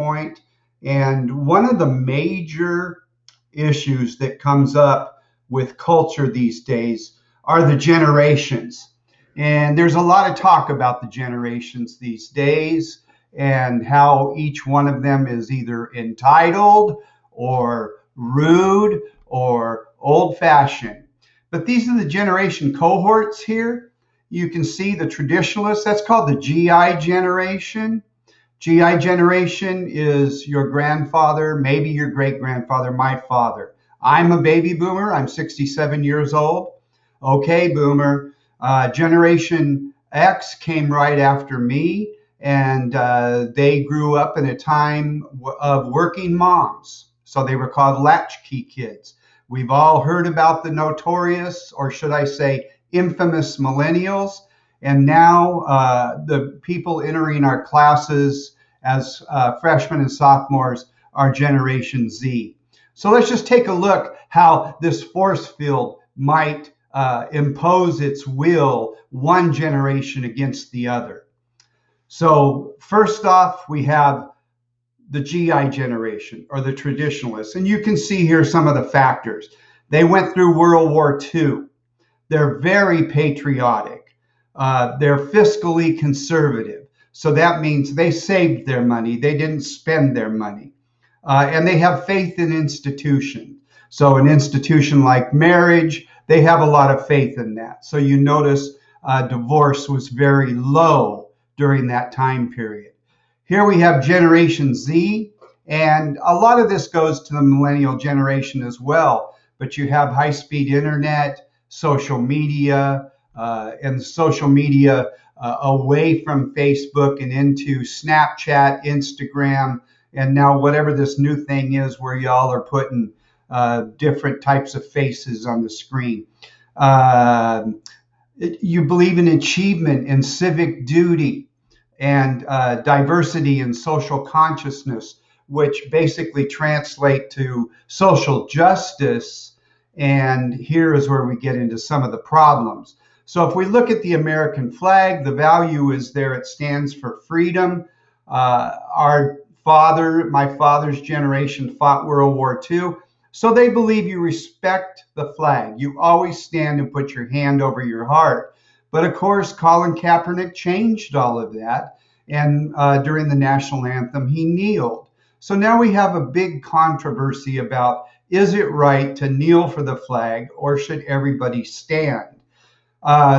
point. And one of the major issues that comes up with culture these days are the generations. And there's a lot of talk about the generations these days and how each one of them is either entitled or rude or old fashioned. But these are the generation cohorts here. You can see the traditionalists, that's called the GI generation. GI generation is your grandfather, maybe your great grandfather, my father. I'm a baby boomer. I'm 67 years old. Okay, boomer. Generation X came right after me, and they grew up in a time of working moms. So they were called latchkey kids. We've all heard about the notorious, or should I say, infamous millennials. And now the people entering our classes as freshmen and sophomores are Generation Z. So let's just take a look how this force field might impose its will one generation against the other. So first off, we have the GI generation, or the traditionalists. And you can see here some of the factors. They went through World War II. They're very patriotic. They're fiscally conservative. So that means they saved their money. They didn't spend their money. And they have faith in institutions. So an institution like marriage, they have a lot of faith in that. So you notice divorce was very low during that time period. Here we have Generation Z, and a lot of this goes to the millennial generation as well. But you have high-speed internet, social media, and social media away from Facebook and into Snapchat, Instagram, and now whatever this new thing is where y'all are putting different types of faces on the screen. You believe in achievement and civic duty and diversity and social consciousness, which basically translate to social justice. And here is where we get into some of the problems. So if we look at the American flag, the value is there. It stands for freedom. My father's generation fought World War II. So they believe you respect the flag. You always stand and put your hand over your heart. But of course, Colin Kaepernick changed all of that. And during the national anthem, he kneeled. So now we have a big controversy about, is it right to kneel for the flag, or should everybody stand?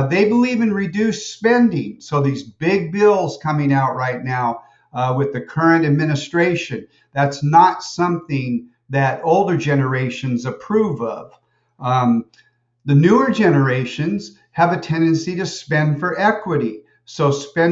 They believe in reduced spending. So these big bills coming out right now with the current administration, that's not something that older generations approve of. The newer generations have a tendency to spend for equity. So spend